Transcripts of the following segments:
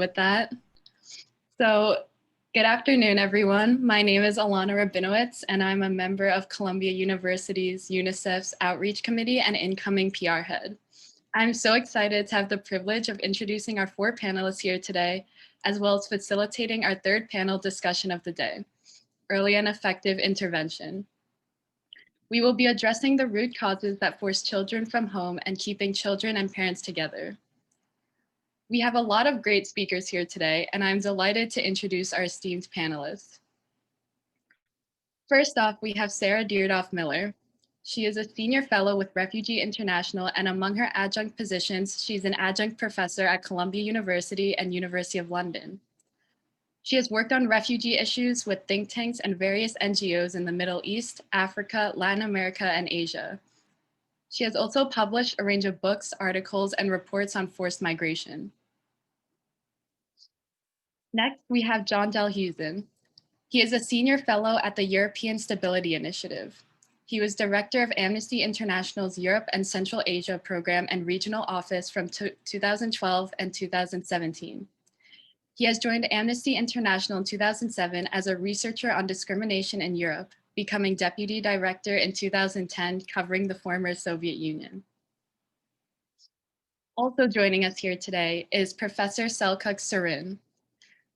with that. So good afternoon, everyone. My name is Alana Rabinowitz, and I'm a member of Columbia University's UNICEF's Outreach Committee and incoming PR head. I'm so excited to have the privilege of introducing our 4 panelists here today, as well as facilitating our 3rd panel discussion of the day, Early and Effective Intervention. We will be addressing the root causes that force children from home and keeping children and parents together. We have a lot of great speakers here today, and I'm delighted to introduce our esteemed panelists. First off, we have Sarah Deardoff Miller. She is a senior fellow with Refugee International, and among her adjunct positions, she's an adjunct professor at Columbia University and University of London. She has worked on refugee issues with think tanks and various NGOs in the Middle East, Africa, Latin America, and Asia. She has also published a range of books, articles, and reports on forced migration. Next, we have John Dalhousen. He is a senior fellow at the European Stability Initiative. He was director of Amnesty International's Europe and Central Asia program and regional office from 2012 and 2017. He has joined Amnesty International in 2007 as a researcher on discrimination in Europe, becoming deputy director in 2010, covering the former Soviet Union. Also joining us here today is Professor Selçuk Şarin.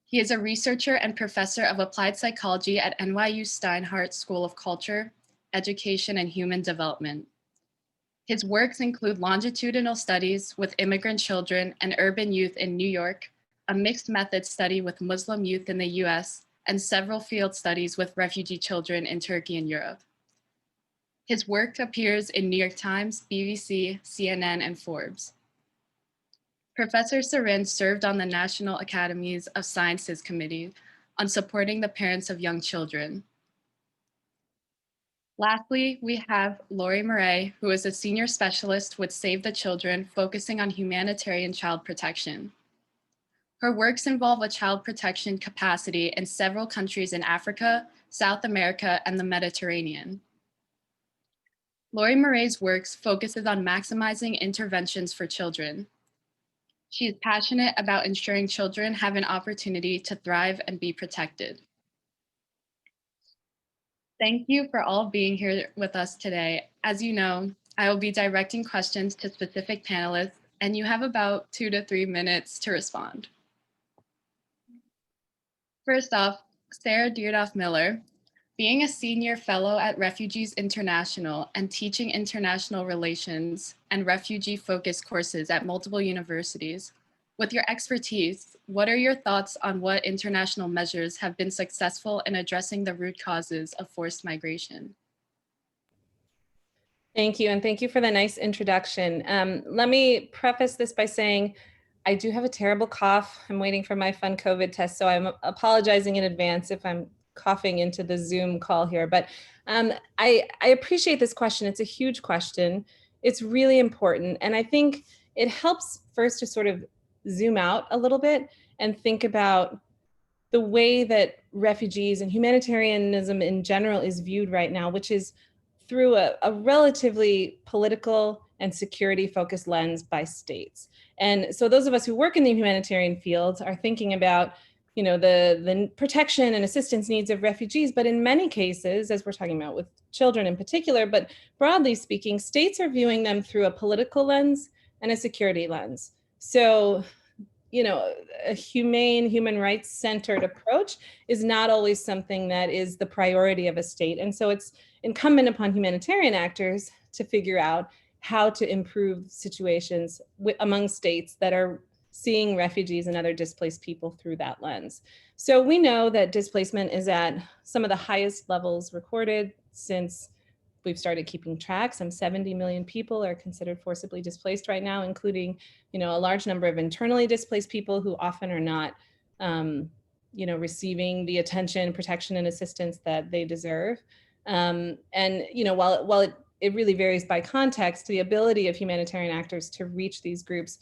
He is a researcher and professor of applied psychology at NYU Steinhardt School of Culture, Education, and Human Development. His works include longitudinal studies with immigrant children and urban youth in New York, a mixed method study with Muslim youth in the US, and several field studies with refugee children in Turkey and Europe. His work appears in New York Times, BBC, CNN, and Forbes. Professor Şarin served on the National Academies of Sciences Committee on supporting the parents of young children. Lastly, we have Laurie Moray, who is a senior specialist with Save the Children, focusing on humanitarian child protection. Her works involve a child protection capacity in several countries in Africa, South America, and the Mediterranean. Laurie Moray's works focuses on maximizing interventions for children. She is passionate about ensuring children have an opportunity to thrive and be protected. Thank you for all being here with us today. As you know, I will be directing questions to specific panelists, and you have about 2 to 3 minutes to respond. First off, Sarah Deardoff Miller. Being a senior fellow at Refugees International and teaching international relations and refugee-focused courses at multiple universities, with your expertise, what are your thoughts on what international measures have been successful in addressing the root causes of forced migration? Thank you, and thank you for the nice introduction. Let me preface this by saying I do have a terrible cough. I'm waiting for my fun COVID test, so I'm apologizing in advance if I'm coughing into the Zoom call here, but I appreciate this question. It's a huge question. It's really important. And I think it helps first to sort of zoom out a little bit and think about the way that refugees and humanitarianism in general is viewed right now, which is through a relatively political and security focused lens by states. And so those of us who work in the humanitarian fields are thinking about the protection and assistance needs of refugees, but in many cases, as we're talking about with children in particular, but broadly speaking, states are viewing them through a political lens and a security lens. So, a humane, human rights centered approach is not always something that is the priority of a state. And so it's incumbent upon humanitarian actors to figure out how to improve situations among states that are seeing refugees and other displaced people through that lens. So we know that displacement is at some of the highest levels recorded since we've started keeping track. Some 70 million people are considered forcibly displaced right now, including, a large number of internally displaced people who often are not, receiving the attention, protection, and assistance that they deserve. And, while it really varies by context, the ability of humanitarian actors to reach these groups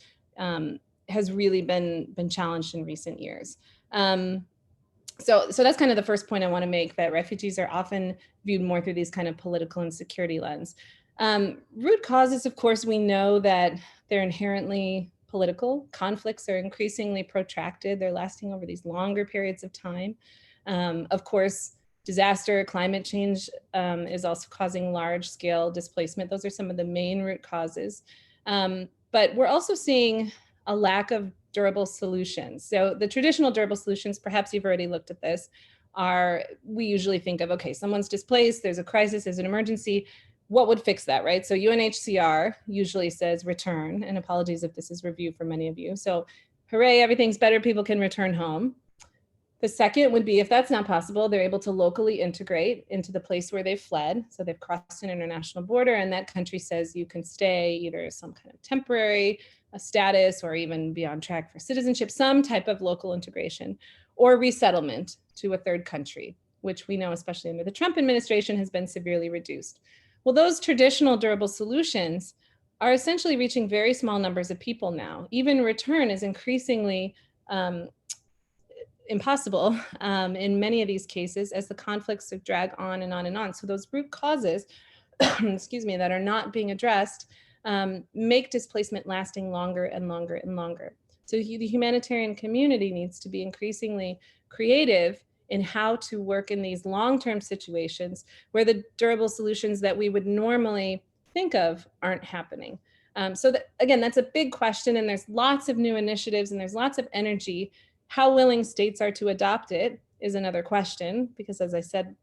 has really been challenged in recent years. So that's kind of the first point I want to make, that refugees are often viewed more through these kind of political and security lens. Root causes, of course, we know that they're inherently political. Conflicts are increasingly protracted. They're lasting over these longer periods of time. Of course, disaster, climate change is also causing large-scale displacement. Those are some of the main root causes. But we're also seeing a lack of durable solutions. So the traditional durable solutions, perhaps you've already looked at this, are, we usually think of, okay, someone's displaced, there's a crisis, there's an emergency, what would fix that, right? So UNHCR usually says return, and apologies if this is review for many of you. So hooray, everything's better, people can return home. The second would be, if that's not possible, they're able to locally integrate into the place where they've fled. So they've crossed an international border and that country says you can stay either some kind of temporary status or even be on track for citizenship, some type of local integration, or resettlement to a third country, which we know, especially under the Trump administration, has been severely reduced. Well, those traditional durable solutions are essentially reaching very small numbers of people now. Even return is increasingly impossible in many of these cases as the conflicts drag on and on and on. So those root causes, excuse me, that are not being addressed make displacement lasting longer and longer and longer. So the humanitarian community needs to be increasingly creative in how to work in these long-term situations where the durable solutions that we would normally think of aren't happening. So that, again, that's a big question, and there's lots of new initiatives and there's lots of energy. How willing states are to adopt it is another question, because as I said,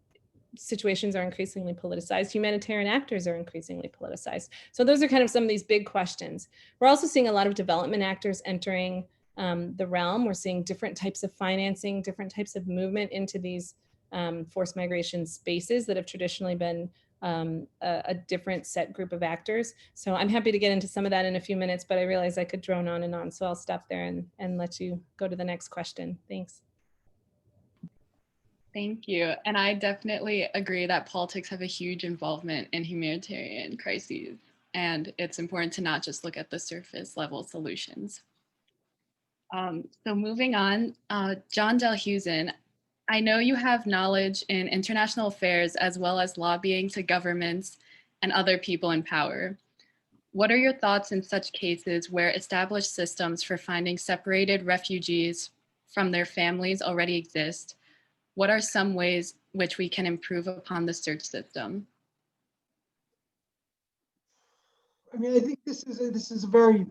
situations are increasingly politicized. Humanitarian actors are increasingly politicized. So those are kind of some of these big questions. We're also seeing a lot of development actors entering the realm. We're seeing different types of financing, different types of movement into these forced migration spaces that have traditionally been a different set group of actors. So I'm happy to get into some of that in a few minutes, but I realize I could drone on and on. So I'll stop there and let you go to the next question. Thanks. Thank you. And I definitely agree that politics have a huge involvement in humanitarian crises. And it's important to not just look at the surface level solutions. So moving on, John Dalhousen, I know you have knowledge in international affairs as well as lobbying to governments and other people in power. What are your thoughts in such cases where established systems for finding separated refugees from their families already exist? What are some ways which we can improve upon the search system? I mean, I think this is a very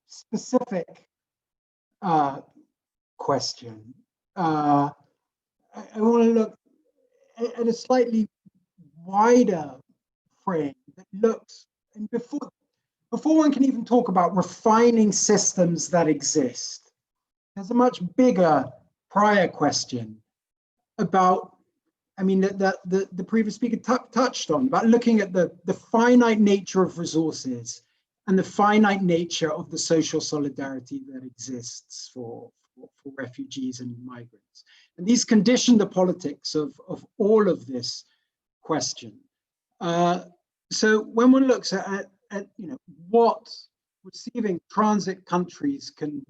specific question. I want to look at a slightly wider frame that looks, and before one can even talk about refining systems that exist, there's a much bigger prior question about, I mean, that the previous speaker touched on, about looking at the finite nature of resources and the finite nature of the social solidarity that exists for refugees and migrants. And these condition the politics of all of this question. So when one looks at what receiving transit countries can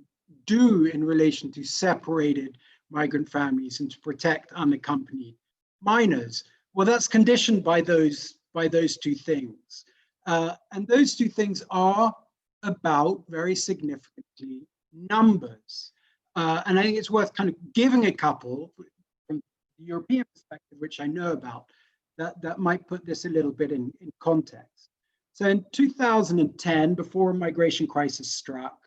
do in relation to separated migrant families and to protect unaccompanied minors, well, that's conditioned by those two things. And those two things are about, very significantly, numbers. And I think it's worth kind of giving a couple from the European perspective, which I know about, that might put this a little bit in context. So in 2010, before a migration crisis struck,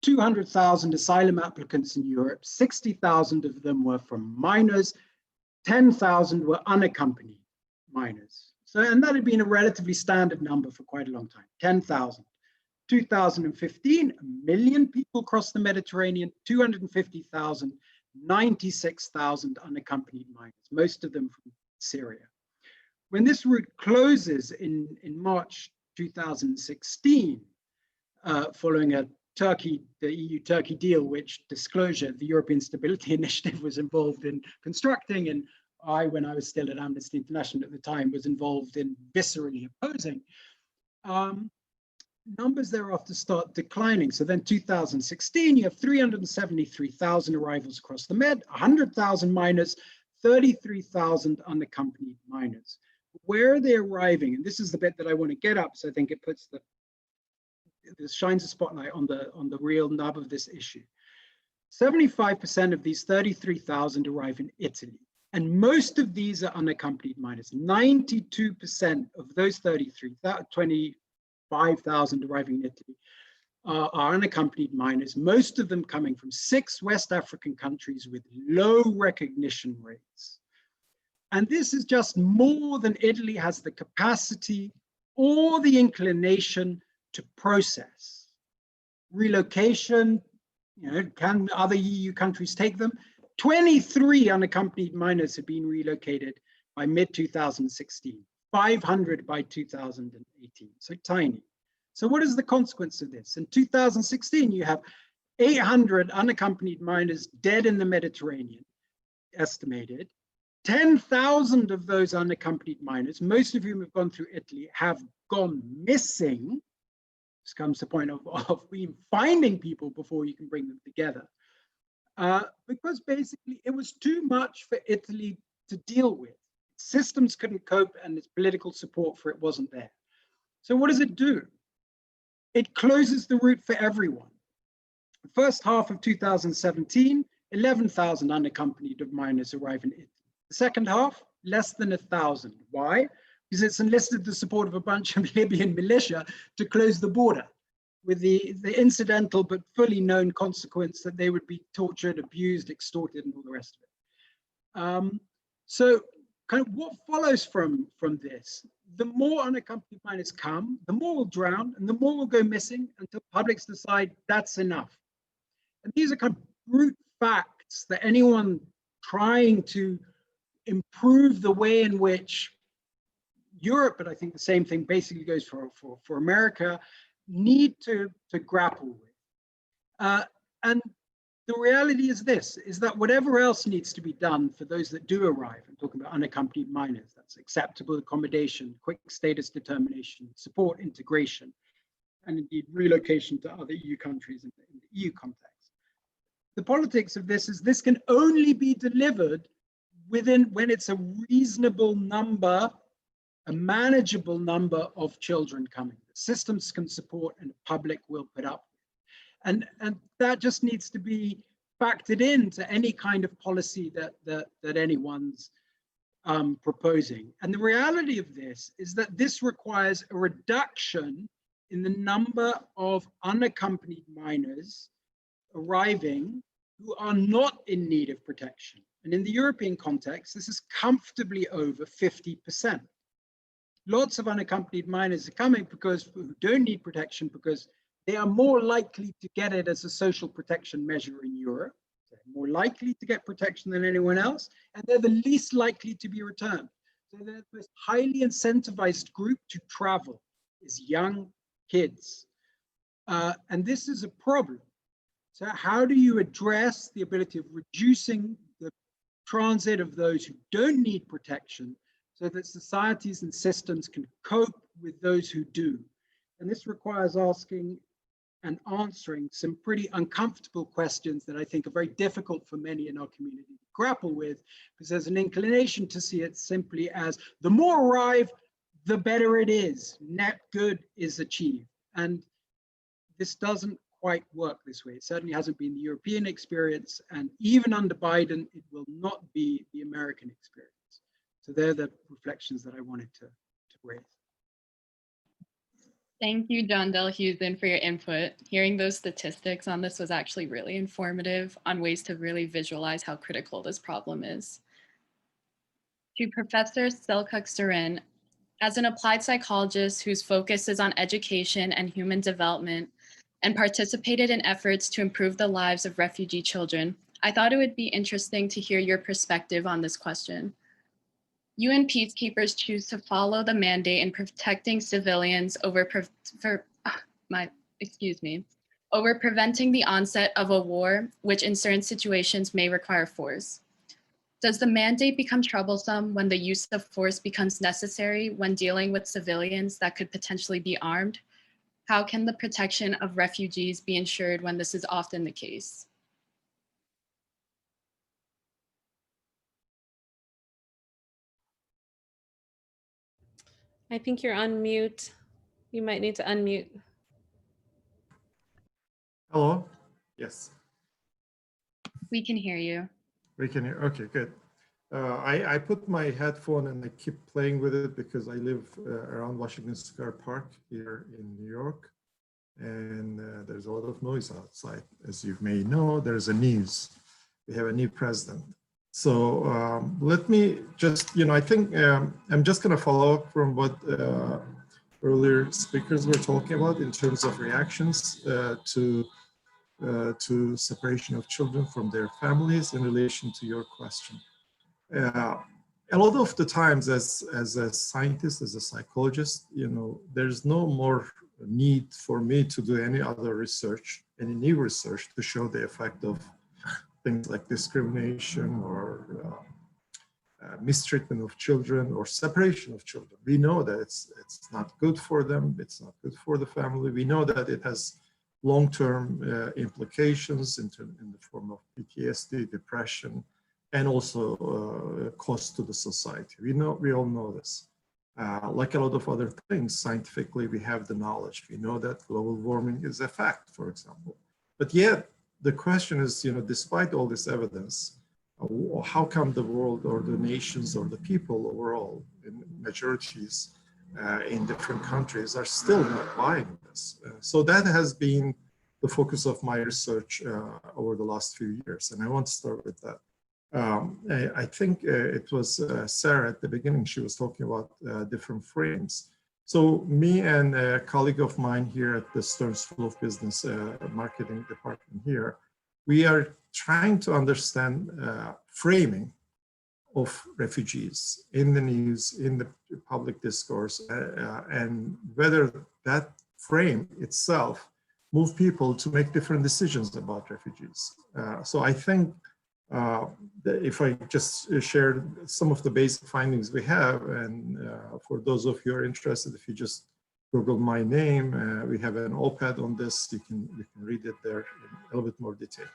200,000 asylum applicants in Europe, 60,000 of them were from minors, 10,000 were unaccompanied minors. So, and that had been a relatively standard number for quite a long time, 10,000. 2015, 1 million people crossed the Mediterranean, 250,000, 96,000 unaccompanied minors, most of them from Syria. When this route closes in March 2016, following the EU-Turkey deal, which disclosure, the European Stability Initiative was involved in constructing, and when I was still at Amnesty International at the time, was involved in viscerally opposing. Numbers thereafter start declining. So then 2016, you have 373,000 arrivals across the Med, 100,000 minors, 33,000 unaccompanied minors. Where are they arriving? And this is the bit that I want to get up, so I think it puts this shines a spotlight on the real nub of this issue. 75% of these 33,000 arrive in Italy, and most of these are unaccompanied minors. 92% of those 25,000 arriving in Italy are unaccompanied minors, most of them coming from 6 West African countries with low recognition rates. And this is just more than Italy has the capacity or the inclination to process. Relocation, can other EU countries take them? 23 unaccompanied minors have been relocated by mid-2016, 500 by 2018, so tiny. So what is the consequence of this? In 2016, you have 800 unaccompanied minors dead in the Mediterranean, estimated. 10,000 of those unaccompanied minors, most of whom have gone through Italy, have gone missing. This comes to the point of finding people before you can bring them together. Because basically it was too much for Italy to deal with. Systems couldn't cope and its political support for it wasn't there. So what does it do? It closes the route for everyone. The first half of 2017, 11,000 unaccompanied minors arrive in Italy. The second half, less than 1,000. Why? Because it's enlisted the support of a bunch of Libyan militia to close the border, with the incidental but fully known consequence that they would be tortured, abused, extorted, and all the rest of it. So kind of what follows from this? The more unaccompanied minors come, the more will drown, and the more will go missing until publics decide that's enough. And these are kind of brute facts that anyone trying to improve the way in which Europe, but I think the same thing basically goes for America, need to grapple with. And the reality is this, is that whatever else needs to be done for those that do arrive, I'm talking about unaccompanied minors, that's acceptable accommodation, quick status determination, support integration, and indeed relocation to other EU countries in the EU context. The politics of this is this can only be delivered when it's a reasonable number, a manageable number of children coming. The systems can support and the public will put up with. And that just needs to be factored into any kind of policy that anyone's proposing. And the reality of this is that this requires a reduction in the number of unaccompanied minors arriving who are not in need of protection. And in the European context, this is comfortably over 50%. Lots of unaccompanied minors are coming who don't need protection because they are more likely to get it as a social protection measure in Europe. They're more likely to get protection than anyone else, and they're the least likely to be returned. So they're the most highly incentivized group to travel is young kids. And this is a problem. So how do you address the ability of reducing the transit of those who don't need protection so that societies and systems can cope with those who do? And this requires asking and answering some pretty uncomfortable questions that I think are very difficult for many in our community to grapple with, because there's an inclination to see it simply as the more arrive, the better it is, net good is achieved. And this doesn't quite work this way. It certainly hasn't been the European experience, and even under Biden, it will not be the American experience. So they're the reflections that I wanted to raise. Thank you, John Dalhousen, for your input. Hearing those statistics on this was actually really informative on ways to really visualize how critical this problem is. To Professor Selkuk-Sarin, as an applied psychologist whose focus is on education and human development and participated in efforts to improve the lives of refugee children, I thought it would be interesting to hear your perspective on this question. UN peacekeepers choose to follow the mandate in protecting civilians over preventing the onset of a war, which in certain situations may require force. Does the mandate become troublesome when the use of force becomes necessary when dealing with civilians that could potentially be armed? How can the protection of refugees be ensured when this is often the case? I think you're on mute. You might need to unmute. Hello? Yes, We can hear you. we can hear. Okay, good. I put my headphone and I keep playing with it because I live around Washington Square Park here in New York. And there's a lot of noise outside. As you may know, there's a news. We have a new president. So let me just, I think I'm just going to follow up from what earlier speakers were talking about in terms of reactions to separation of children from their families in relation to your question. A lot of the times as a scientist, as a psychologist, there's no more need for me to do any other research, any new research to show the effect of things like discrimination or mistreatment of children or separation of children. We know that it's not good for them, it's not good for the family. We know that it has long-term implications in the form of PTSD, depression, and also cost to the society. We all know this. Like a lot of other things, scientifically, we have the knowledge. We know that global warming is a fact, for example. But yet, the question is, despite all this evidence, how come the world or the nations or the people overall, in majorities in different countries, are still not buying this? So that has been the focus of my research over the last few years, and I want to start with that. I think it was Sarah at the beginning, she was talking about different frames. So me and a colleague of mine here at the Stern School of Business Marketing Department here, we are trying to understand framing of refugees in the news, in the public discourse, and whether that frame itself move people to make different decisions about refugees. So I think if I just share some of the basic findings we have, and for those of you who are interested, if you just Google my name, we have an op-ed on this, you can read it there in a little bit more detail.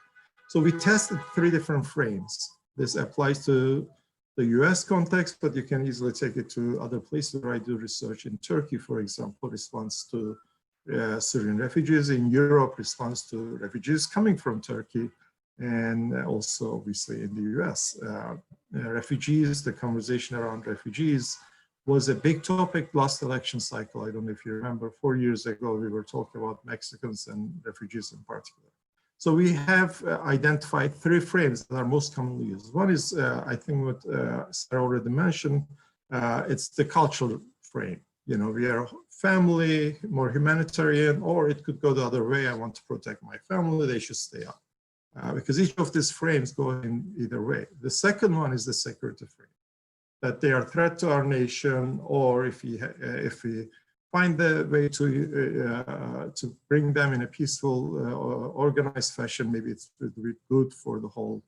So we tested 3 different frames. This applies to the US context, but you can easily take it to other places where I do research. In Turkey, for example, response to Syrian refugees. In Europe, response to refugees coming from Turkey. And also, obviously, in the US. Refugees, the conversation around refugees was a big topic last election cycle. I don't know if you remember, 4 years ago, we were talking about Mexicans and refugees in particular. So we have identified 3 frames that are most commonly used. One is, I think what Sarah already mentioned, it's the cultural frame. We are family, more humanitarian, or it could go the other way. I want to protect my family, they should stay out. Because each of these frames go in either way. The second one is the security frame, that they are a threat to our nation, or if we find the way to bring them in a peaceful, organized fashion, maybe it would be good for the whole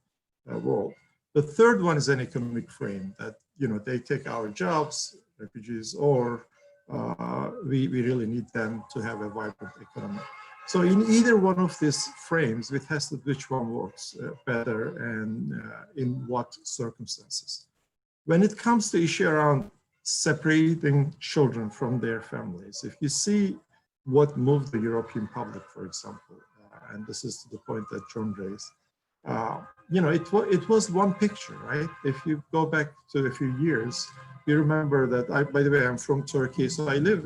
world. The third one is an economic frame, that they take our jobs, refugees, or we really need them to have a vibrant economy. So in either one of these frames, we tested which one works better and in what circumstances. When it comes to issue around separating children from their families, if you see what moved the European public, for example, and this is to the point that John raised, it was one picture, right? If you go back to a few years, you remember that, by the way, I'm from Turkey, so I live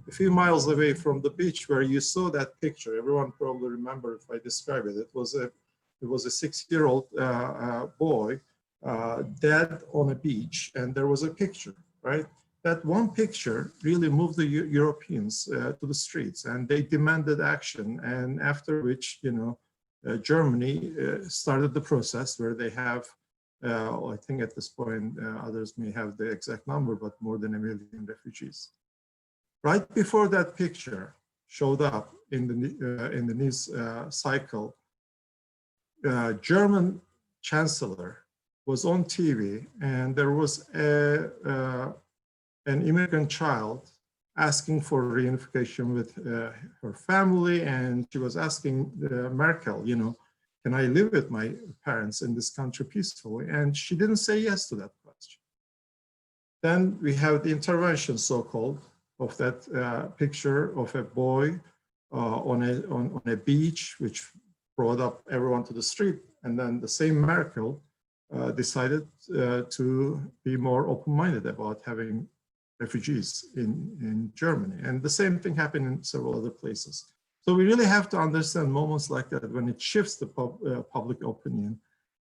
a few miles away from the beach where you saw that picture. Everyone probably remember if I describe it. It was a 6-year-old boy dead on a beach, and there was a picture, right? That one picture really moved the Europeans to the streets, and they demanded action. And after which, Germany started the process where they have, I think at this point, others may have the exact number, but more than 1 million refugees. Right before that picture showed up in the news cycle, German chancellor was on TV, and there was an immigrant child asking for reunification with her family, and she was asking Merkel, can I live with my parents in this country peacefully? And she didn't say yes to that question. Then we have the intervention, so-called, of that picture of a boy on a beach, which brought up everyone to the street. And then the same Merkel decided to be more open-minded about having refugees in Germany. And the same thing happened in several other places. So we really have to understand moments like that when it shifts the public opinion,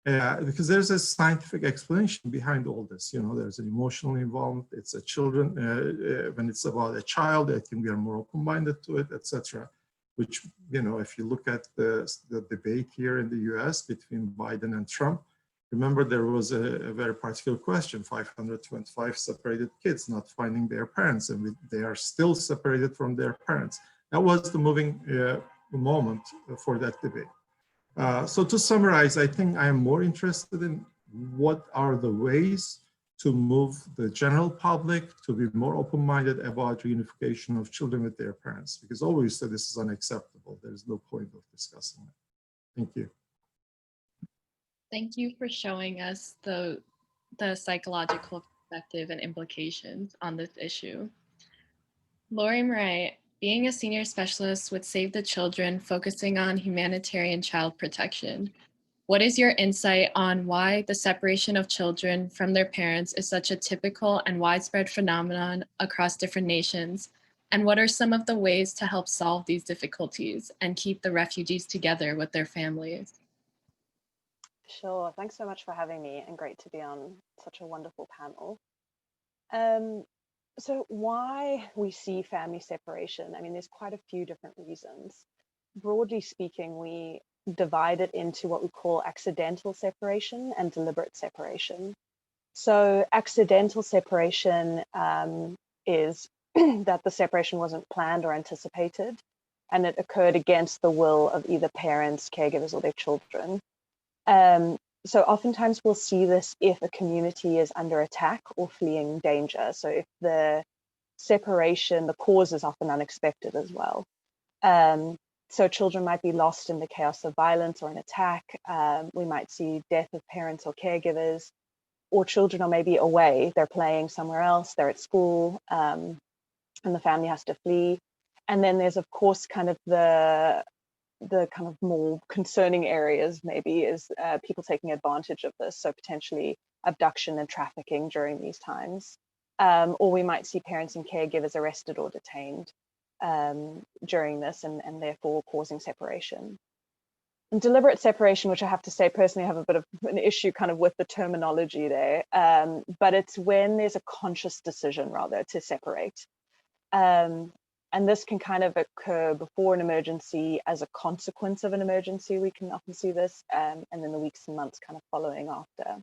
because there's a scientific explanation behind all this. You know, there's an emotional involvement. It's a children, when it's about a child, I think we are more open-minded to it, etc. Which, you know, if you look at the debate here in the US between Biden and Trump, remember there was a very particular question, 525 separated kids not finding their parents, and they are still separated from their parents. That was the moving moment for that debate. So to summarize, I think I am more interested in what are the ways to move the general public to be more open-minded about reunification of children with their parents, because obviously this is unacceptable. There's no point of discussing it. Thank you. Thank you for showing us the psychological perspective and implications on this issue. Laurie Moray, being a senior specialist with Save the Children, focusing on humanitarian child protection, what is your insight on why the separation of children from their parents is such a typical and widespread phenomenon across different nations? And what are some of the ways to help solve these difficulties and keep the refugees together with their families? Sure, thanks so much for having me, and great to be on such a wonderful panel. So why we see family separation, I mean, there's quite a few different reasons. Broadly speaking, we divide it into what we call accidental separation and deliberate separation. So accidental separation is that the separation wasn't planned or anticipated, and it occurred against the will of either parents, caregivers, or their children. So oftentimes we'll see this if a community is under attack or fleeing danger. So if the separation, the cause is often unexpected as well. So children might be lost in the chaos of violence or an attack. We might see death of parents or caregivers, or children are maybe away, they're playing somewhere else, they're at school, and the family has to flee. And then there's, of course, kind of the kind of more concerning areas maybe is people taking advantage of this, so potentially abduction and trafficking during these times. Or we might see parents and caregivers arrested or detained during this, and therefore causing separation. And deliberate separation, which I have to say personally I have a bit of an issue kind of with the terminology there, but it's when there's a conscious decision rather to separate. And this can kind of occur before an emergency, as a consequence of an emergency. We can often see this, and then the weeks and months kind of following after.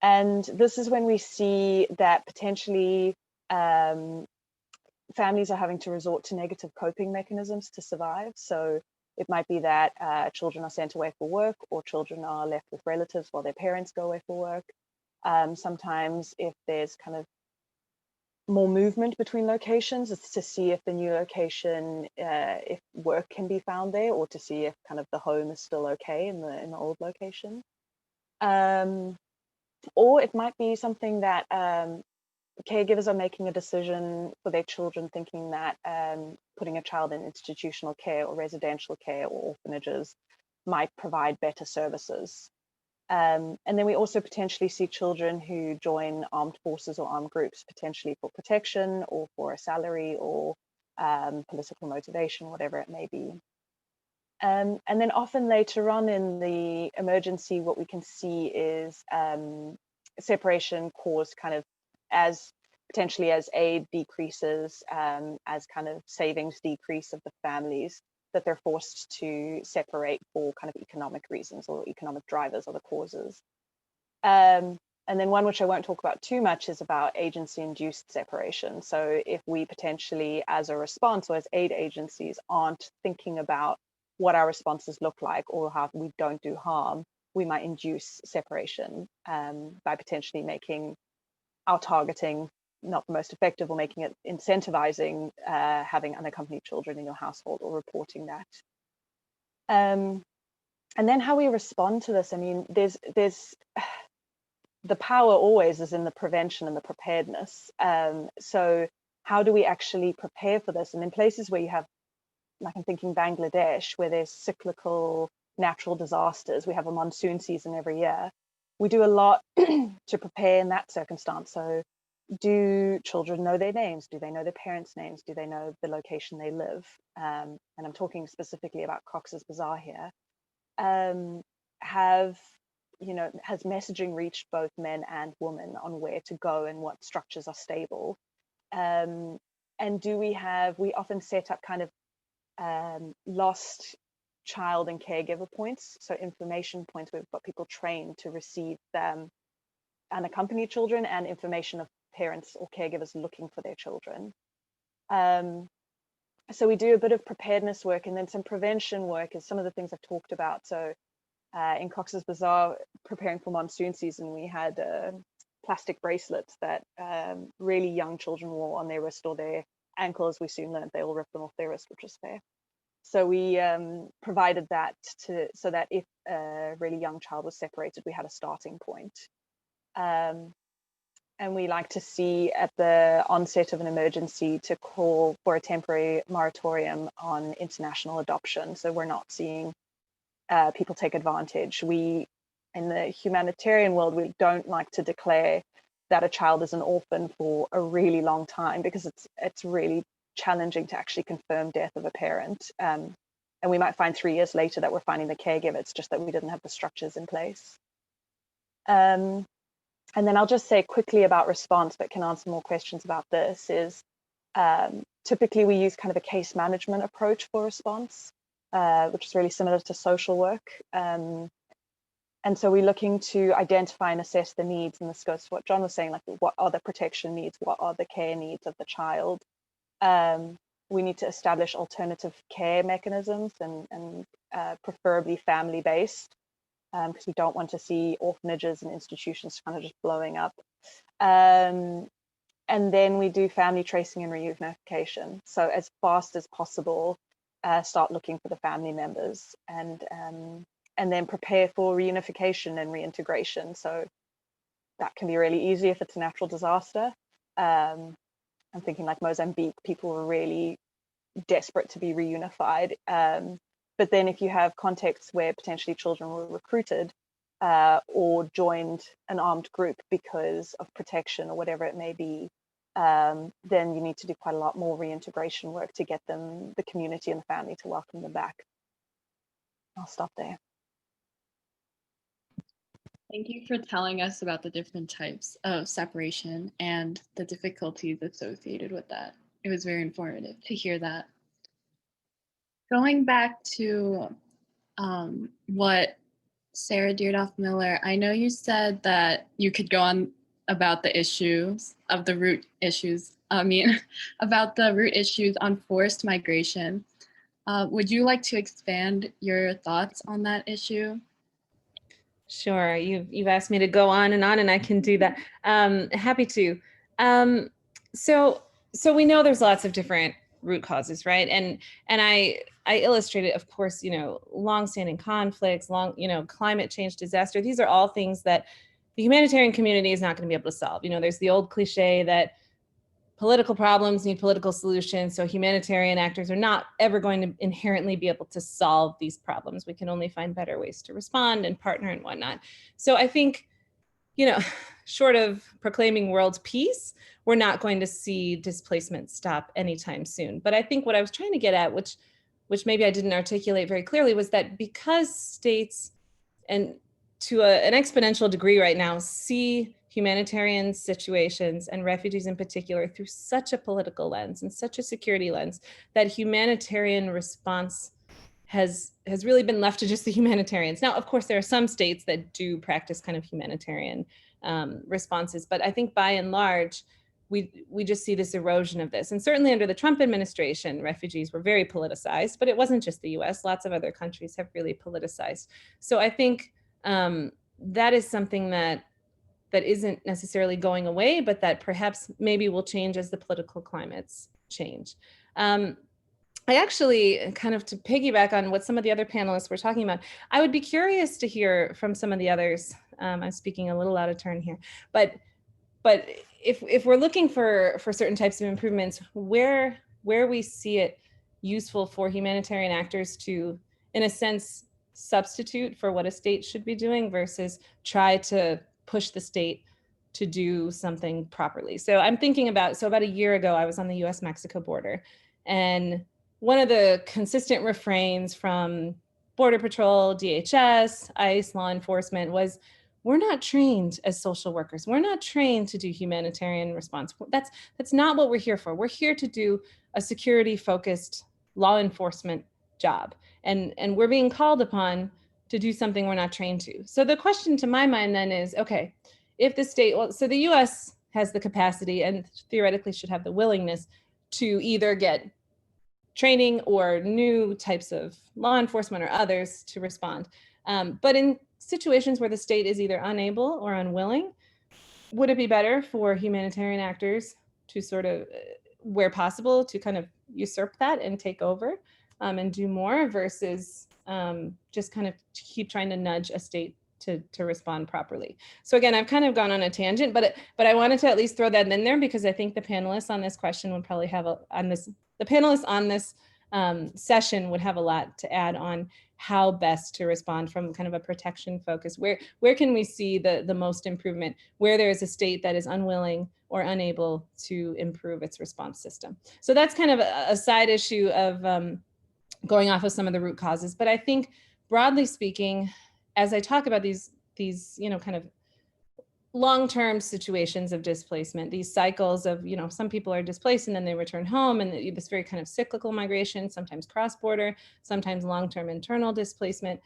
And this is when we see that potentially families are having to resort to negative coping mechanisms to survive. So it might be that children are sent away for work, or children are left with relatives while their parents go away for work. Sometimes if there's kind of more movement between locations, it's to see if the new location, if work can be found there, or to see if kind of the home is still okay in the old location. Or it might be something that caregivers are making a decision for their children, thinking that putting a child in institutional care or residential care or orphanages might provide better services. And then we also potentially see children who join armed forces or armed groups, potentially for protection or for a salary or political motivation, whatever it may be. And then often later on in the emergency, what we can see is separation caused kind of as potentially as aid decreases, as kind of savings decrease of the families, that they're forced to separate for kind of economic reasons, or economic drivers are the causes. And then one which I won't talk about too much is about agency-induced separation. So if we potentially, as a response or as aid agencies, aren't thinking about what our responses look like or how we don't do harm, we might induce separation by potentially making our targeting not the most effective, or making it incentivizing having unaccompanied children in your household, or reporting that. And then how we respond to this, I mean, there's the power always is in the prevention and the preparedness. So how do we actually prepare for this? And in places where you have like I'm thinking Bangladesh, where there's cyclical natural disasters. We have a monsoon season every year. We do a lot to prepare in that circumstance. So do children know their names? Do they know their parents' names? Do they know the location they live? And I'm talking specifically about Cox's Bazar here. Has messaging reached both men and women on where to go and what structures are stable? And we often set up kind of lost child and caregiver points, so information points where we've got people trained to receive unaccompanied children and information of parents or caregivers looking for their children. So we do a bit of preparedness work, and then some prevention work is some of the things I've talked about. So in Cox's Bazar, preparing for monsoon season, we had plastic bracelets that really young children wore on their wrist or their ankle. As we soon learned, they all ripped them off their wrist, which was fair. So we provided that so that if a really young child was separated, we had a starting point. And we like to see at the onset of an emergency to call for a temporary moratorium on international adoption. So we're not seeing people take advantage. In the humanitarian world, we don't like to declare that a child is an orphan for a really long time, because it's really challenging to actually confirm death of a parent. And we might find 3 years later that we're finding the caregiver. It's just that we didn't have the structures in place. And then I'll just say quickly about response, but can answer more questions about this, is typically we use kind of a case management approach for response, which is really similar to social work. And so we're looking to identify and assess the needs, and this goes to what John was saying, like what are the protection needs, what are the care needs of the child. We need to establish alternative care mechanisms and preferably family-based, because we don't want to see orphanages and institutions kind of just blowing up. And then we do family tracing and reunification. So as fast as possible, start looking for the family members, and then prepare for reunification and reintegration. So that can be really easy if it's a natural disaster. I'm thinking like Mozambique, people were really desperate to be reunified. But then if you have contexts where potentially children were recruited or joined an armed group because of protection or whatever it may be, then you need to do quite a lot more reintegration work to get them, the community and the family, to welcome them back. I'll stop there. Thank you for telling us about the different types of separation and the difficulties associated with that. It was very informative to hear that. Going back to what Sarah Deardoff Miller, I know you said that you could go on about the issues of the root issues, about the root issues on forced migration. Would you like to expand your thoughts on that issue? Sure, you've asked me to go on, and I can do that. Happy to. So we know there's lots of different root causes, right? And I illustrated, of course, longstanding conflicts, climate change, disaster. These are all things that the humanitarian community is not going to be able to solve. There's the old cliche that political problems need political solutions. So humanitarian actors are not ever going to inherently be able to solve these problems. We can only find better ways to respond and partner and whatnot. So I think, short of proclaiming world peace, we're not going to see displacement stop anytime soon. But I think what I was trying to get at, which maybe I didn't articulate very clearly, was that because states, and to an exponential degree right now, see humanitarian situations and refugees in particular through such a political lens and such a security lens, that humanitarian response has really been left to just the humanitarians. Now, of course, there are some states that do practice kind of humanitarian responses, but I think by and large, we just see this erosion of this. And certainly under the Trump administration, refugees were very politicized, but it wasn't just the US, lots of other countries have really politicized. So I think that is something that isn't necessarily going away, but that perhaps maybe will change as the political climates change. I actually, kind of to piggyback on what some of the other panelists were talking about, I would be curious to hear from some of the others. I'm speaking a little out of turn here, but if we're looking for certain types of improvements, where we see it useful for humanitarian actors to, in a sense, substitute for what a state should be doing versus try to push the state to do something properly. So I'm thinking about a year ago, I was on the US-Mexico border, and one of the consistent refrains from Border Patrol, DHS, ICE, law enforcement was, we're not trained as social workers. We're not trained to do humanitarian response. That's not what we're here for. We're here to do a security-focused law enforcement job. And we're being called upon to do something we're not trained to. So the question to my mind then is, okay, if the state, well, so the US has the capacity and theoretically should have the willingness to either get training or new types of law enforcement or others to respond. But in situations where the state is either unable or unwilling, would it be better for humanitarian actors to sort of, where possible, to kind of usurp that and take over and do more versus just kind of keep trying to nudge a state to respond properly? So again, I've kind of gone on a tangent, but I wanted to at least throw that in there because I think the panelists on this question would probably have the panelists on this session would have a lot to add on how best to respond from kind of a protection focus. Where can we see the most improvement, where there is a state that is unwilling or unable to improve its response system? So that's kind of a side issue of going off of some of the root causes. But I think broadly speaking, as I talk about these kind of long-term situations of displacement, these cycles of, some people are displaced and then they return home, and this very kind of cyclical migration, sometimes cross-border, sometimes long-term internal displacement.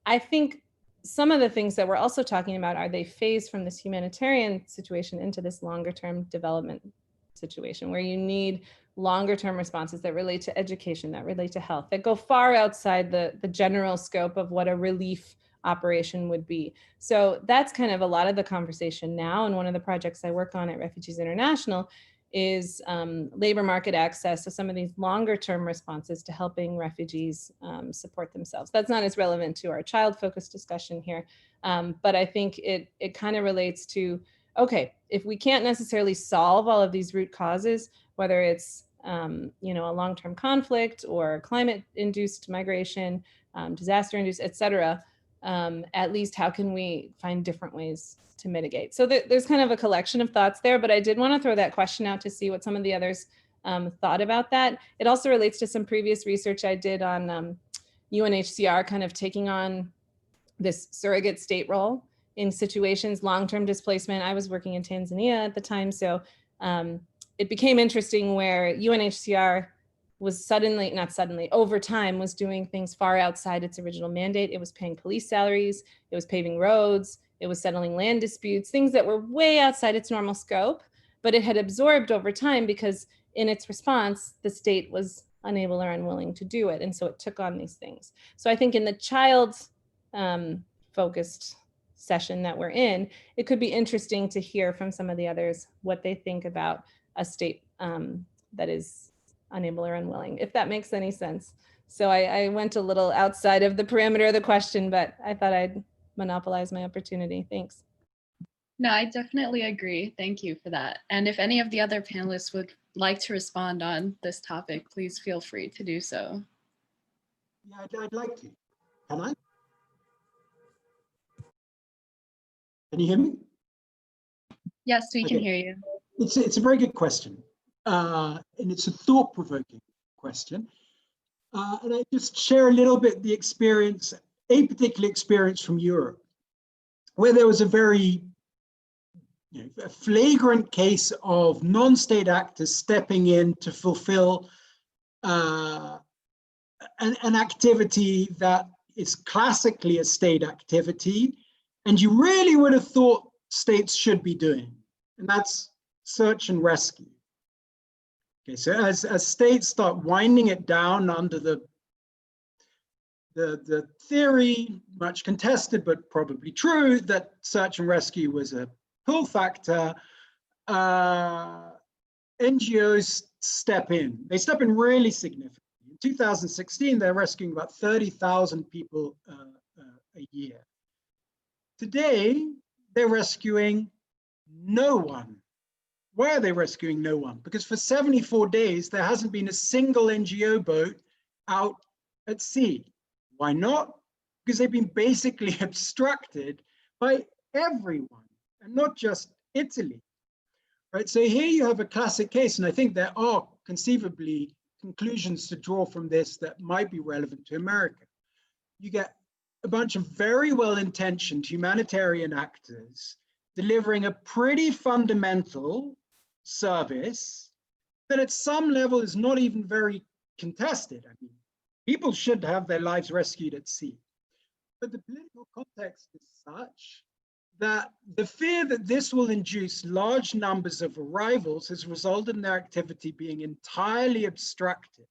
I think some of the things that we're also talking about are they phase from this humanitarian situation into this longer-term development situation where you need longer-term responses that relate to education, that relate to health, that go far outside the general scope of what a relief operation would be. So that's kind of a lot of the conversation now. And one of the projects I work on at Refugees International is labor market access. So some of these longer term responses to helping refugees support themselves. That's not as relevant to our child-focused discussion here, but I think it kind of relates to, okay, if we can't necessarily solve all of these root causes, whether it's a long-term conflict or climate-induced migration, disaster-induced, et cetera, at least how can we find different ways to mitigate? So there's kind of a collection of thoughts there, but I did want to throw that question out to see what some of the others thought about that. It also relates to some previous research I did on UNHCR kind of taking on this surrogate state role in situations, long-term displacement. I was working in Tanzania at the time, so it became interesting where UNHCR was over time was doing things far outside its original mandate. It was paying police salaries, it was paving roads, it was settling land disputes, things that were way outside its normal scope, but it had absorbed over time because in its response, the state was unable or unwilling to do it. And so it took on these things. So I think in the child focused session that we're in, it could be interesting to hear from some of the others what they think about a state that is unable or unwilling, if that makes any sense. So I went a little outside of the parameter of the question, but I thought I'd monopolize my opportunity. Thanks. No, I definitely agree. Thank you for that. And if any of the other panelists would like to respond on this topic, please feel free to do so. Yeah, I'd like to. Can I? Can you hear me? Yes, we can hear you. It's a very good question. And it's a thought-provoking question. And I just share a little bit the experience, a particular experience from Europe, where there was a very a flagrant case of non-state actors stepping in to fulfill an activity that is classically a state activity, and you really would have thought states should be doing, and that's search and rescue. Okay, so as states start winding it down under the theory, much contested but probably true, that search and rescue was a pull factor, NGOs step in. They step in really significantly. In 2016, they're rescuing about 30,000 people a year. Today, they're rescuing no one. Why are they rescuing no one? Because for 74 days, there hasn't been a single NGO boat out at sea. Why not? Because they've been basically obstructed by everyone, and not just Italy. Right? So here you have a classic case, and I think there are conceivably conclusions to draw from this that might be relevant to America. You get a bunch of very well-intentioned humanitarian actors delivering a pretty fundamental service that at some level is not even very contested. I mean, people should have their lives rescued at sea. But the political context is such that the fear that this will induce large numbers of arrivals has resulted in their activity being entirely obstructed.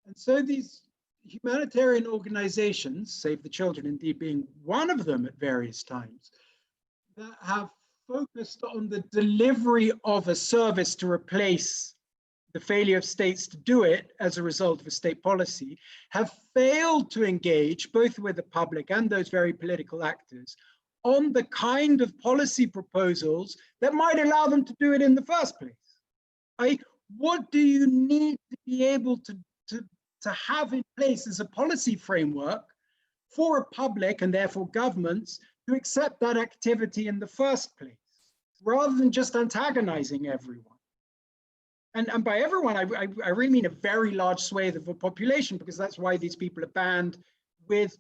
And so these humanitarian organizations, Save the Children indeed being one of them at various times, that have focused on the delivery of a service to replace the failure of states to do it as a result of a state policy, have failed to engage both with the public and those very political actors on the kind of policy proposals that might allow them to do it in the first place. What do you need to be able to have in place as a policy framework for a public and therefore governments to accept that activity in the first place, rather than just antagonizing everyone? And by everyone, I really mean a very large swathe of the population, because that's why these people are banned with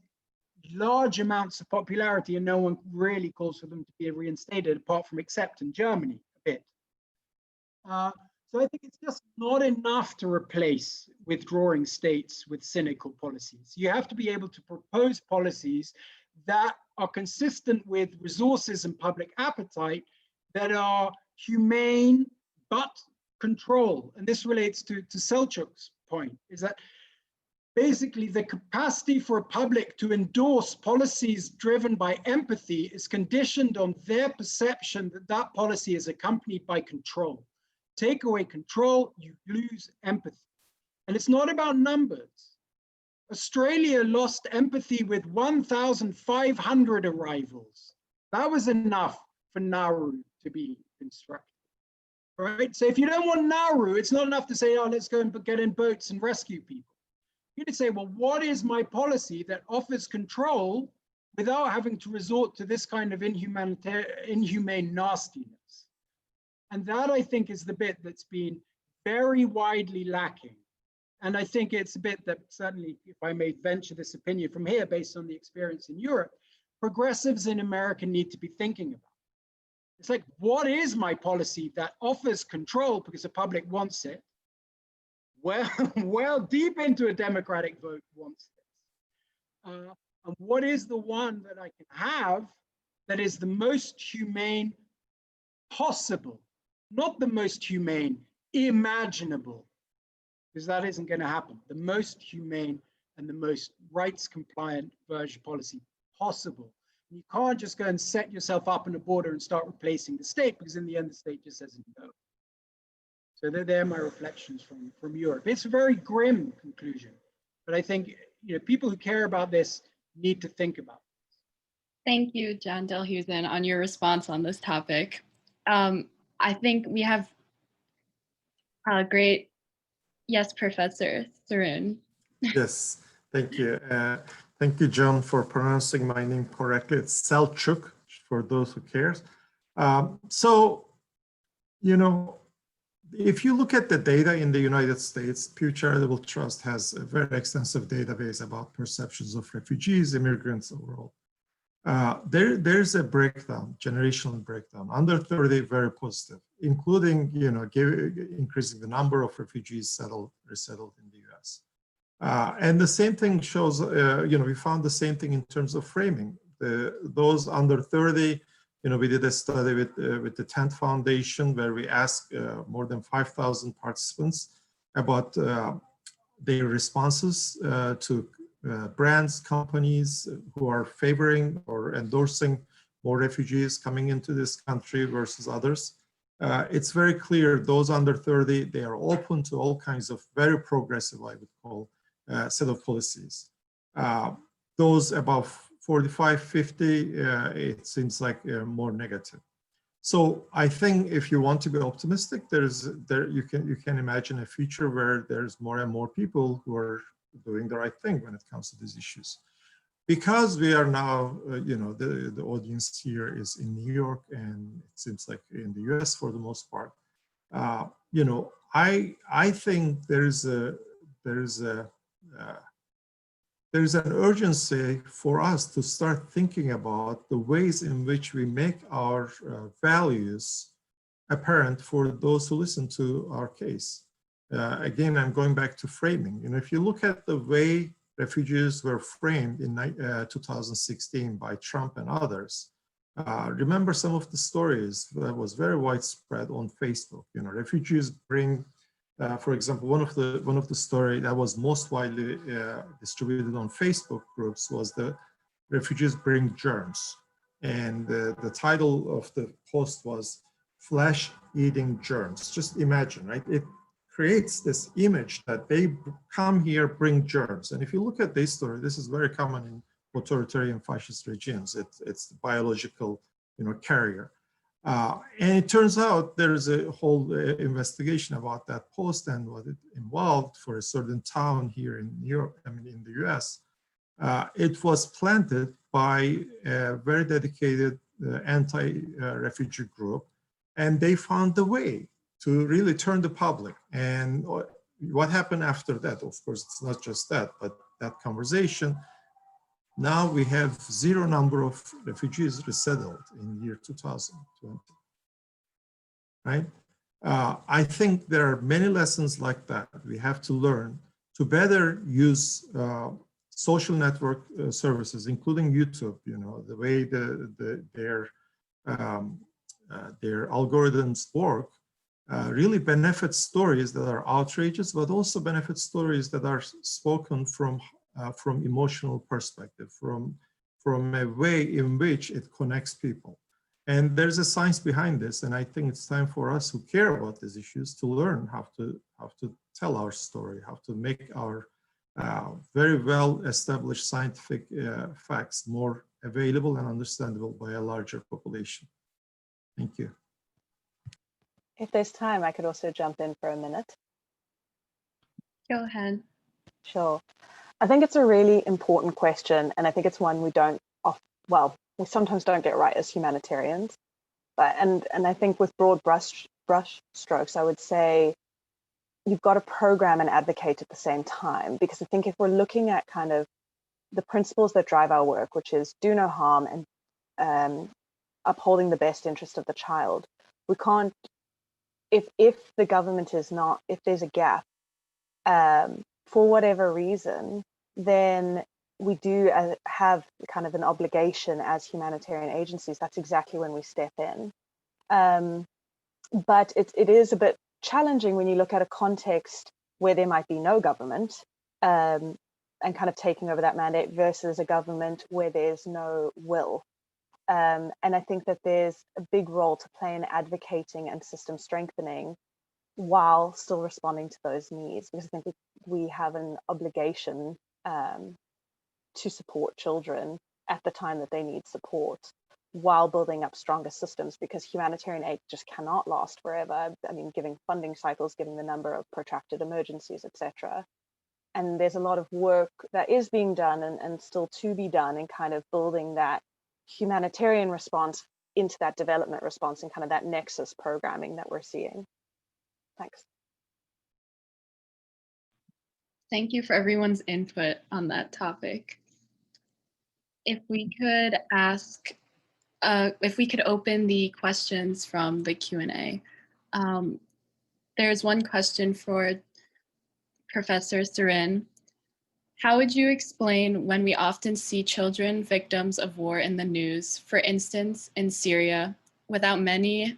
large amounts of popularity, and no one really calls for them to be reinstated, apart from except in Germany a bit. So I think it's just not enough to replace withdrawing states with cynical policies. You have to be able to propose policies that are consistent with resources and public appetite, that are humane but control. And this relates to Selçuk's point, is that basically the capacity for a public to endorse policies driven by empathy is conditioned on their perception that that policy is accompanied by control. Take away control, you lose empathy. And it's not about numbers. Australia lost empathy with 1,500 arrivals. That was enough for Nauru to be constructed. Right? So if you don't want Nauru, it's not enough to say, oh, let's go and get in boats and rescue people. You need to say, well, what is my policy that offers control without having to resort to this kind of inhumane nastiness? And that, I think, is the bit that's been very widely lacking. And I think it's a bit that certainly, if I may venture this opinion from here, based on the experience in Europe, progressives in America need to be thinking about. It's like, what is my policy that offers control because the public wants it? Well deep into a democratic vote wants this. And what is the one that I can have that is the most humane possible? Not the most humane imaginable, because that isn't going to happen. The most humane and the most rights compliant version policy possible. And you can't just go and set yourself up on a border and start replacing the state, because in the end the state just says no. So they're my reflections from Europe. It's a very grim conclusion, but I think people who care about this need to think about it. Thank you, John Dalhousen, on your response on this topic. I think we have a great, yes, Professor Sarun. Yes, thank you. Thank you, John, for pronouncing my name correctly. It's Selçuk, for those who cares. If you look at the data in the United States, Pew Charitable Trust has a very extensive database about perceptions of refugees, immigrants overall. There's a breakdown, generational breakdown. Under 30, very positive, including increasing the number of refugees resettled in the U.S. And the same thing shows, we found the same thing in terms of framing. Those under 30, we did a study with the Tent Foundation where we asked more than 5,000 participants about their responses to brands, companies who are favoring or endorsing more refugees coming into this country versus others. It's very clear those under 30, they are open to all kinds of very progressive, I would call, set of policies. Those above 45, 50, it seems like more negative. So I think if you want to be optimistic, you can imagine a future where there's more and more people who are doing the right thing when it comes to these issues. Because we are now, the audience here is in New York, and it seems like in the US for the most part. I think there's an urgency for us to start thinking about the ways in which we make our values apparent for those who listen to our case. Again, I'm going back to framing. If you look at the way refugees were framed in 2016 by Trump and others, remember some of the stories that was very widespread on Facebook. Refugees bring, for example, one of the story that was most widely distributed on Facebook groups was the refugees bring germs, and the title of the post was "Flesh-eating germs." Just imagine, right? It creates this image that they come here, bring germs, and if you look at this story, this is very common in authoritarian fascist regimes. It's the biological, carrier. And it turns out there is a whole investigation about that post and what it involved for a certain town here in New York, in the US. It was planted by a very dedicated anti-refugee group, and they found the way to really turn the public. And what happened after that? Of course, it's not just that, but that conversation. Now we have zero number of refugees resettled in year 2020, right? I think there are many lessons like that we have to learn to better use social network services, including YouTube. The way their algorithms work really benefits stories that are outrageous, but also benefits stories that are spoken from emotional perspective, from a way in which it connects people. And there's a science behind this, and I think it's time for us who care about these issues to learn how to tell our story, how to make our very well established scientific facts more available and understandable by a larger population. Thank you. If there's time, I could also jump in for a minute. Go ahead. Sure. I think it's a really important question, and I think it's one we we sometimes don't get right as humanitarians. But and I think with broad brush strokes, I would say you've got to program and advocate at the same time, because I think if we're looking at kind of the principles that drive our work, which is do no harm and upholding the best interest of the child, we can't, if the government is not, if there's a gap for whatever reason, then we do have kind of an obligation as humanitarian agencies. That's exactly when we step in. But it is a bit challenging when you look at a context where there might be no government and kind of taking over that mandate versus a government where there's no will. And I think that there's a big role to play in advocating and system strengthening while still responding to those needs, because I think we have an obligation to support children at the time that they need support, while building up stronger systems, because humanitarian aid just cannot last forever. I mean, giving funding cycles, given the number of protracted emergencies, etc. And there's a lot of work that is being done and still to be done in kind of building that humanitarian response into that development response and kind of that nexus programming that we're seeing. Thanks. Thank you for everyone's input on that topic. If we could ask, if we could open the questions from the Q&A. There's one question for Professor Serin. How would you explain when we often see children victims of war in the news, for instance, in Syria, without maybe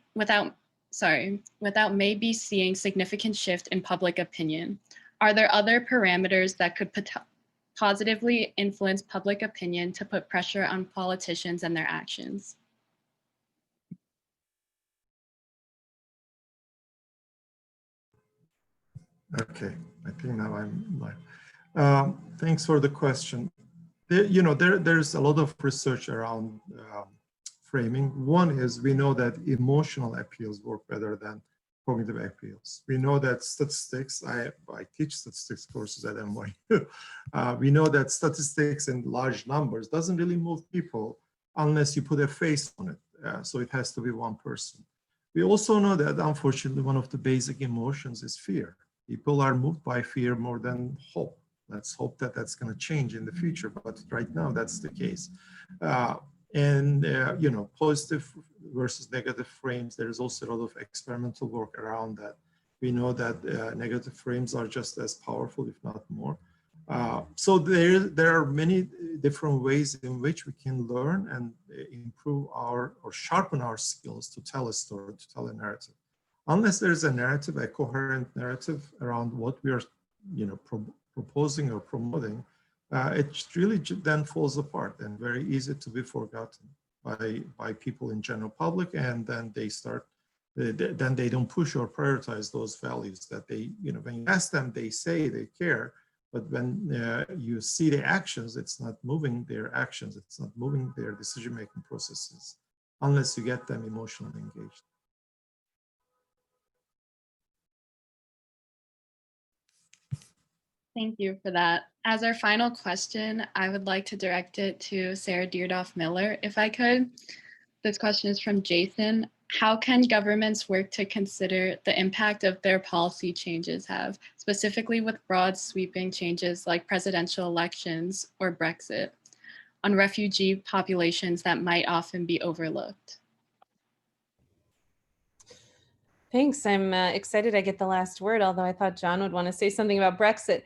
seeing significant shift in public opinion? Are there other parameters that could positively influence public opinion to put pressure on politicians and their actions? Okay, I think now I'm live. Thanks for the question. There's a lot of research around framing. One is we know that emotional appeals work better than cognitive appeals. We know that statistics, I teach statistics courses at NYU. We know that statistics in large numbers doesn't really move people unless you put a face on it. So it has to be one person. We also know that unfortunately, one of the basic emotions is fear. People are moved by fear more than hope. Let's hope that that's going to change in the future, but right now that's the case. You know, positive versus negative frames, there is also a lot of experimental work around that. We know that negative frames are just as powerful, if not more. So there are many different ways in which we can learn and improve or sharpen our skills to tell a story, to tell a narrative. Unless there's a narrative, a coherent narrative around what we are, you know, proposing or promoting, it really then falls apart and very easy to be forgotten by people in general public, and then they start, then they don't push or prioritize those values that they, you know, when you ask them, they say they care, but when you see the actions, it's not moving their actions, it's not moving their decision-making processes, unless you get them emotionally engaged. Thank you for that. As our final question, I would like to direct it to Sarah Deardoff Miller, if I could. This question is from Jason. How can governments work to consider the impact of their policy changes have, specifically with broad sweeping changes like presidential elections or Brexit, on refugee populations that might often be overlooked? Thanks. I'm excited I get the last word, although I thought John would want to say something about Brexit.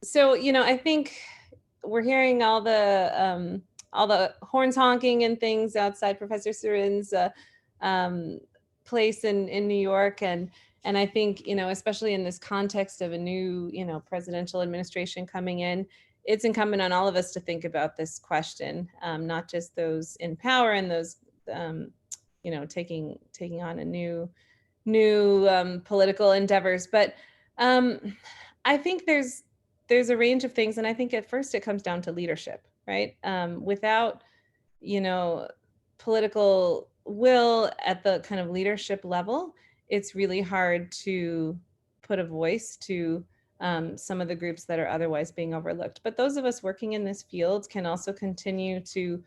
So, you know, I think we're hearing all the horns honking and things outside Professor Surin's place in New York. And I think, you know, especially in this context of a new, you know, presidential administration coming in, it's incumbent on all of us to think about this question, not just those in power and those, you know, taking on a new political endeavors. But I think there's a range of things, and I think at first it comes down to leadership, right? Without, you know, political will at the kind of leadership level, it's really hard to put a voice to some of the groups that are otherwise being overlooked. But those of us working in this field can also continue to,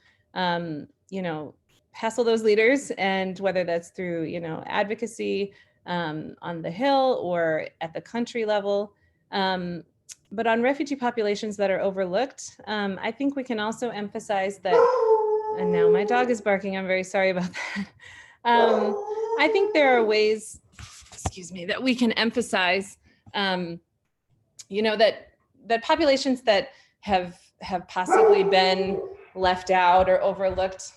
you know, hassle those leaders, and whether that's through, you know, advocacy on the Hill or at the country level. But on refugee populations that are overlooked, I think we can also emphasize that, and now my dog is barking, I'm very sorry about that. I think there are ways, excuse me, that we can emphasize, you know, that populations that have possibly been left out or overlooked,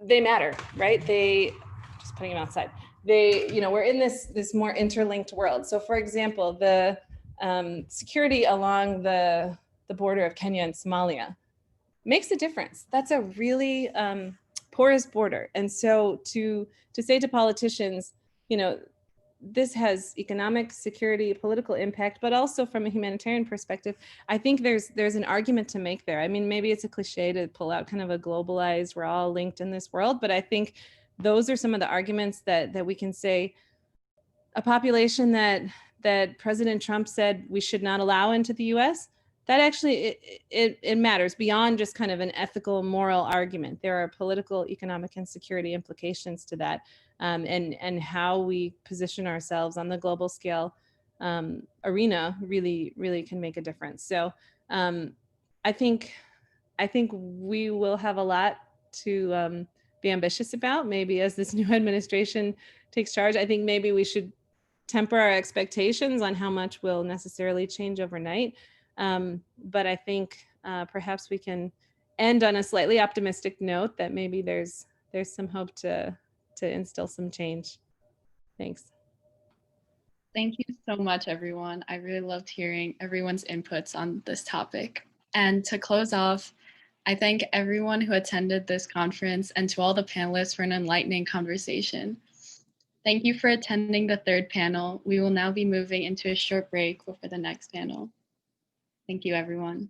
they matter, right? Just putting them outside. You know, we're in this more interlinked world. So for example, the security along the border of Kenya and Somalia makes a difference. That's a really porous border. And so to say to politicians, you know, this has economic, security, political impact, but also from a humanitarian perspective, I think there's an argument to make there. I mean, maybe it's a cliche to pull out kind of a globalized, we're all linked in this world, but I think those are some of the arguments that we can say a population that President Trump said we should not allow into the US, that actually, it matters beyond just kind of an ethical, moral argument. There are political, economic, and security implications to that, and how we position ourselves on the global scale arena really can make a difference. So I think we will have a lot to be ambitious about, maybe as this new administration takes charge. I think maybe we should temper our expectations on how much will necessarily change overnight. But I think perhaps we can end on a slightly optimistic note that maybe there's some hope to instill some change. Thanks. Thank you so much, everyone. I really loved hearing everyone's inputs on this topic. And to close off, I thank everyone who attended this conference and to all the panelists for an enlightening conversation. Thank you for attending the third panel. We will now be moving into a short break before the next panel. Thank you, everyone.